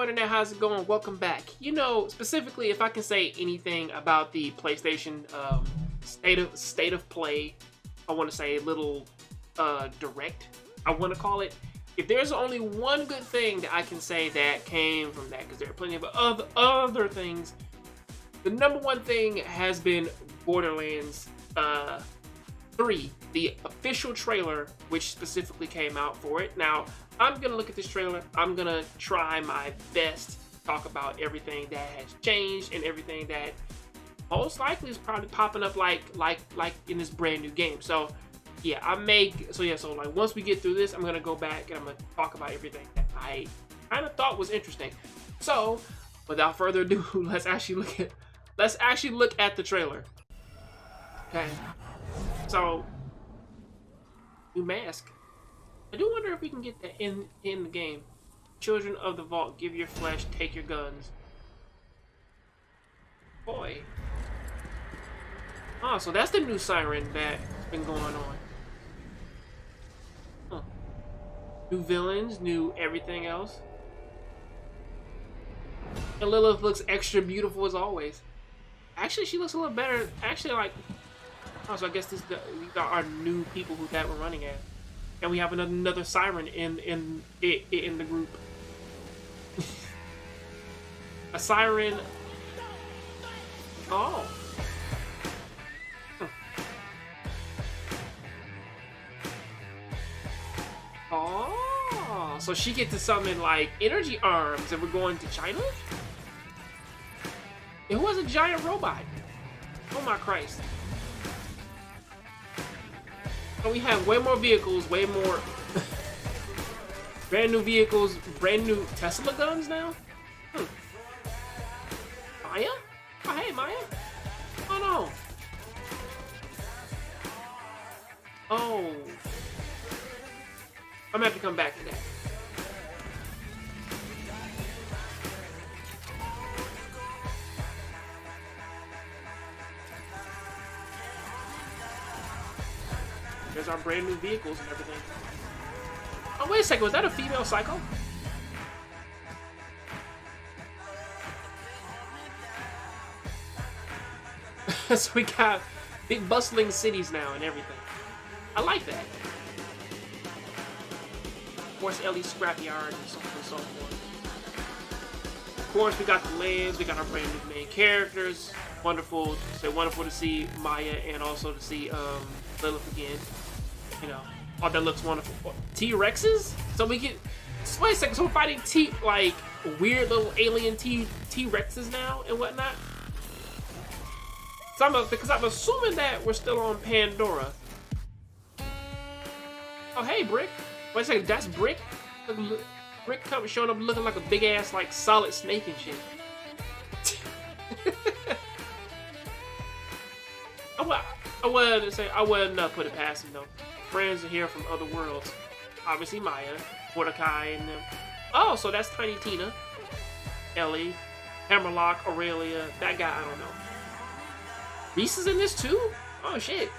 internet, how's it going? Welcome back. You know, specifically, if I can say anything about the PlayStation state of play, I want to say a little direct, I want to call it. If there's only one good thing that I can say that came from that, because there are plenty of other things, the number one thing has been Borderlands 3, the official trailer, which specifically came out for it. Now, I'm gonna look at this trailer. I'm gonna try my best to talk about everything that has changed and everything that most likely is probably popping up like in this brand new game. So yeah, so like once we get through this, I'm gonna go back and I'm gonna talk about everything that I kind of thought was interesting. So without further ado, let's actually look at the trailer. Okay. So, new mask. I do wonder if we can get that in the game. Children of the Vault, give your flesh, take your guns. Boy. Oh, so that's the new siren that's been going on. Huh. New villains, new everything else. And Lilith looks extra beautiful as always. Actually, she looks a little better. Actually, like... Oh, so I guess these are our new people that we're running at, and we have another siren in the group. A siren. Oh. Huh. Oh. So she gets to summon like energy arms, and we're going to China. It was a giant robot. Oh my Christ. So we have way more vehicles, way more brand new vehicles, brand new Tesla guns now. Maya? Oh hey Maya. Oh no. Oh. I'm gonna have to come back to that. There's our brand new vehicles and everything. Oh, wait a second. Was that a female Psycho? So we got big bustling cities now and everything. I like that. Of course, Ellie's scrapyard and so on and so forth. Of course, we got the lands. We got our brand new main characters. Wonderful. So wonderful to see Maya and also to see Lilith again. You know, oh, that looks wonderful. T-Rexes? So we get... Wait a second, so we're fighting like, weird little alien T-Rexes now and whatnot? So because I'm assuming that we're still on Pandora. Oh, hey, Brick. Wait a second, that's Brick? Look, Brick showing up looking like a big-ass, like, solid snake and shit. I wouldn't put it past him, though. Friends are here from other worlds. Obviously Maya, Mordecai, and them. Oh, so that's Tiny Tina, Ellie, Hammerlock, Aurelia, that guy, I don't know. Reese is in this too? Oh shit.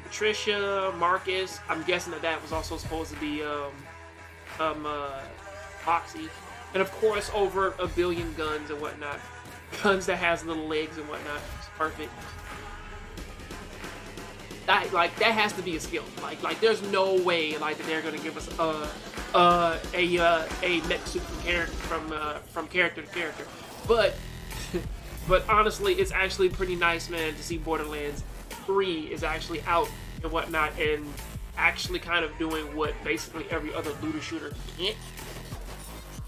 Patricia, Marcus, I'm guessing that was also supposed to be Foxy. And of course over a billion guns and whatnot. Guns that has little legs and whatnot. It's perfect. That has to be a skill. Like there's no way like that they're gonna give us a mech suit from character to character. But honestly, it's actually pretty nice, man, to see Borderlands 3 is actually out and whatnot, and actually kind of doing what basically every other looter shooter can't.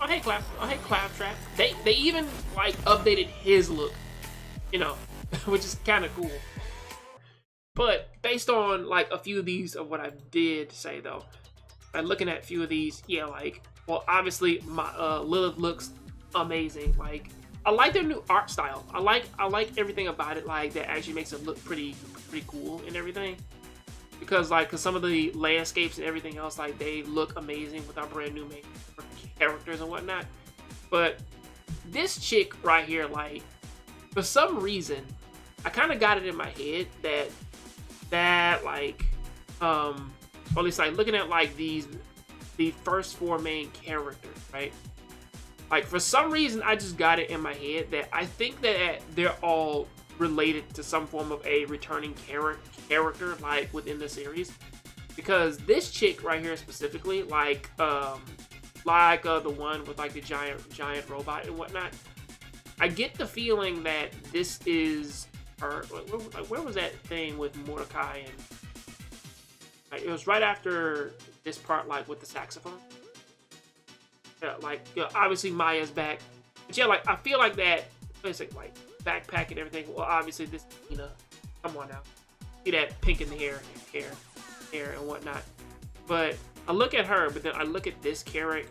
Oh hey Claptrap. They even like updated his look, you know, which is kind of cool. But based on like a few of these of what I did say though, and looking at a few of these, yeah, like, well, obviously my Lilith looks amazing. Like, I like their new art style. I like everything about it. Like, that actually makes it look pretty cool and everything. Because some of the landscapes and everything else, like, they look amazing with our brand new main characters and whatnot. But this chick right here, like, for some reason, I kind of got it in my head that like, or at least like looking at like the first four main characters, right? Like, for some reason, I just got it in my head that I think that they're all related to some form of a returning character, like, within the series. Because this chick right here specifically, like the one with, like, the giant robot and whatnot, I get the feeling that this is her. Like, where was that thing with Mordecai and... Like, it was right after this part, like, with the saxophone. Yeah, like, obviously Maya's back. But yeah, like, I feel like that, basically, like, backpack and everything. Well, obviously this, you know, come on now. See that pink in the hair and whatnot. But I look at her, but then I look at this character.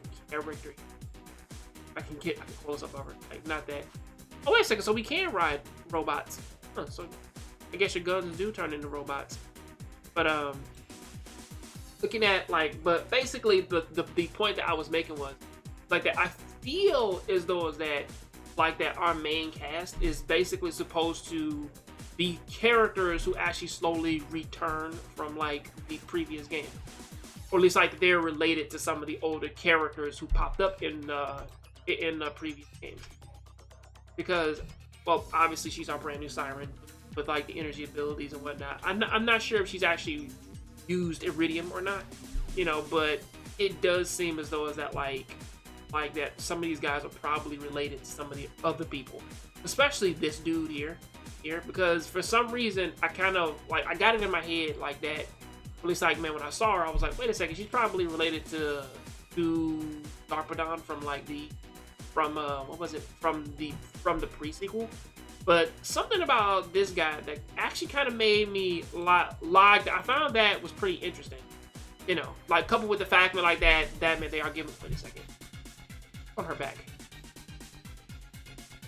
I can close up of her. Like, not that. Oh, wait a second. So we can ride robots. Huh, so I guess your guns do turn into robots. But, looking at, like, but basically the point that I was making was, like, that I feel as though is that, like, that our main cast is basically supposed to be characters who actually slowly return from, like, the previous game. Or at least, like, they're related to some of the older characters who popped up in the previous games. Because, well, obviously she's our brand new Siren with, like, the energy abilities and whatnot. I'm not sure if she's actually used Iridium or not, you know, but it does seem as though is that like that some of these guys are probably related to some of the other people, especially this dude here, because for some reason I kind of, like, I got it in my head like that. At least, like, man, when I saw her, I was like, wait a second, she's probably related to Darpadon from, like, what was it, from the pre-sequel. But something about this guy that actually kind of made me like, I found that was pretty interesting. You know, like, coupled with the fact that, like, that meant they are giving, wait a second, on her back.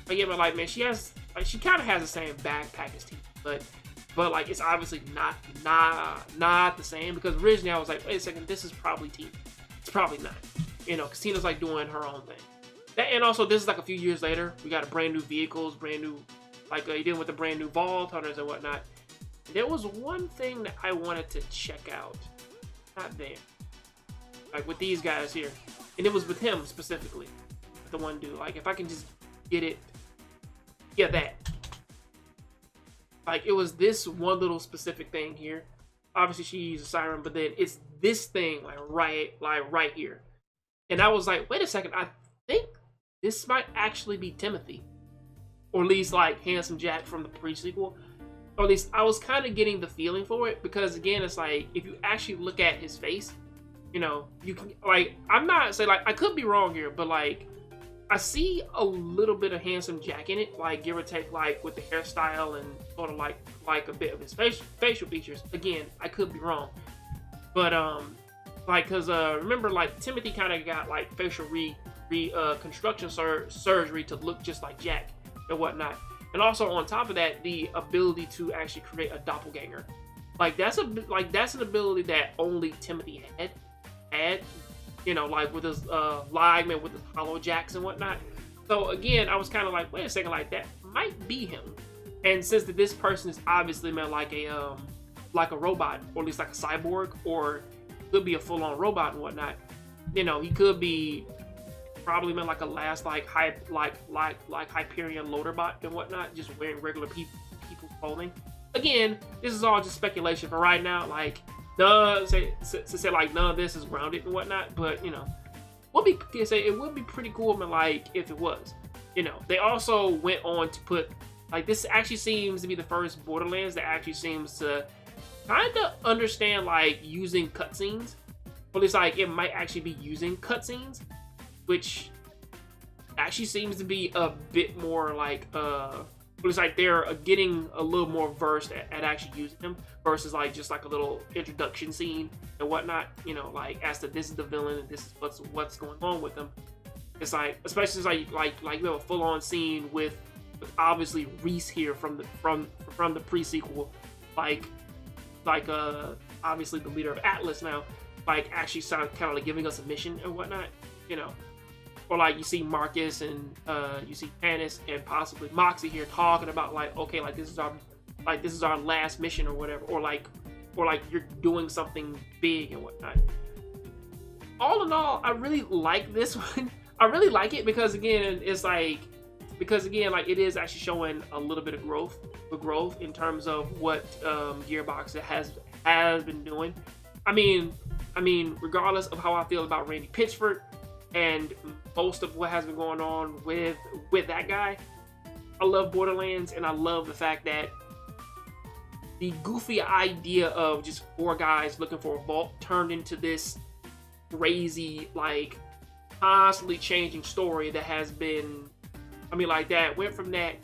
But yeah, but, like, man, she kind of has the same backpack as Tina, but like, it's obviously not the same, because originally I was like, wait a second, this is probably Tina. It's probably not, you know, because Tina's, like, doing her own thing. And also, this is, like, a few years later. We got brand new vehicles, brand new, like, you did with the brand new Vault Hunters and whatnot. There was one thing that I wanted to check out. Not there. Like, with these guys here. And it was with him specifically. The one dude. Like, if I can just get it. Yeah, that. Like, it was this one little specific thing here. Obviously, she's a Siren, but then it's this thing, like right here. And I was like, wait a second, I think this might actually be Timothy. Or at least, like, Handsome Jack from the pre-sequel. Or at least I was kind of getting the feeling for it, because again, it's like, if you actually look at his face, you know, you can, like, I'm not saying, like, I could be wrong here, but, like, I see a little bit of Handsome Jack in it, like, give or take, like, with the hairstyle and sort of like a bit of his facial features. Again, I could be wrong, but like, cause remember, like, Timothy kind of got, like, facial reconstruction surgery to look just like Jack and whatnot. And also, on top of that, the ability to actually create a doppelganger. Like, that's an ability that only Timothy had, you know, like, with his Ligman, with his hollow jacks and whatnot. So again, I was kind of like, wait a second, like, that might be him. And since that this person is obviously meant like a robot, or at least like a cyborg, or could be a full-on robot and whatnot, you know, he could be probably meant like a last, like, Hyperion loader bot and whatnot, just wearing regular people's clothing. Again, this is all just speculation for right now. Like, say like, none of this is grounded and whatnot, but, you know, it would be pretty cool, man, like, if it was. You know, they also went on to put, like, this actually seems to be the first Borderlands that actually seems to kind of understand, like, using cutscenes. Or at least, like, it might actually be using cutscenes, which actually seems to be a bit more, like, it's like they're getting a little more versed at actually using them, versus, like, just like a little introduction scene and whatnot, you know, like, as to this is the villain and this is what's going on with them. It's like, especially like you have a full-on scene with obviously Reese here from the pre-sequel, like obviously the leader of Atlas now, like, actually kind of like giving us a mission and whatnot, you know. Or, like, you see Marcus and you see Tannis and possibly Moxie here talking about, like, okay, like, this is our last mission or whatever, or like you're doing something big and whatnot. All in all, I really like this one. I really like it because again, like it is actually showing a little bit of growth in terms of what Gearbox has been doing. I mean, regardless of how I feel about Randy Pitchford and most of what has been going on with that guy, I love Borderlands, and I love the fact that the goofy idea of just 4 guys looking for a vault turned into this crazy, like, constantly changing story that has been, went from that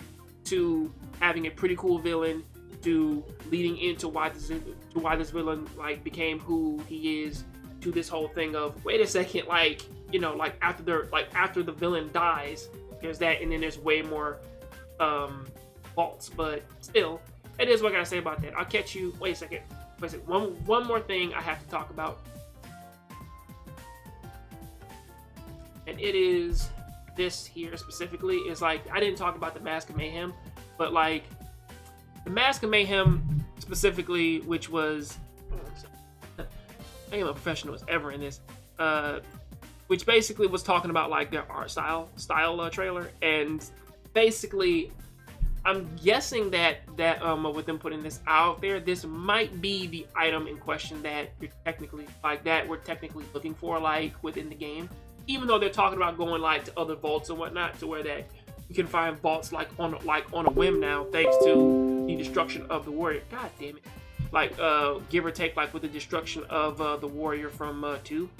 to having a pretty cool villain to leading into why this villain like became who he is, to this whole thing of, wait a second, like, you know, like after the villain dies, there's that, and then there's way more vaults. But still, it is what I gotta say about that. I'll catch you. Wait a second. One more thing I have to talk about, and it is this here specifically. Is like, I didn't talk about the Mask of Mayhem, but like the Mask of Mayhem specifically, which was, I am a professional as ever in this, which basically was talking about like their art style trailer, and basically I'm guessing that with them putting this out there, this might be the item in question that we're technically looking for, like, within the game. Even though they're talking about going like to other vaults and whatnot, to where that you can find vaults like on a whim now, thanks to the destruction of the warrior. God damn it! Like give or take, like with the destruction of the warrior from 2.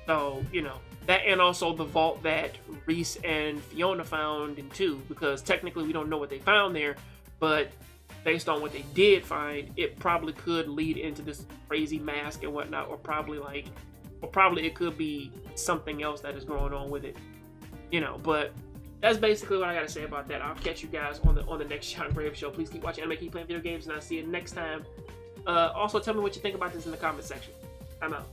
So you know that, and also the vault that Reese and Fiona found in 2, because technically we don't know what they found there, but based on what they did find, it probably could lead into this crazy mask and whatnot, or probably it could be something else that is going on with it, you know. But that's basically what I gotta say about that. I'll catch you guys on the next Jongravesshow show. Please keep watching anime, keep playing video games, and I'll see you next time. Also, tell me what you think about this in the comment section. I'm out.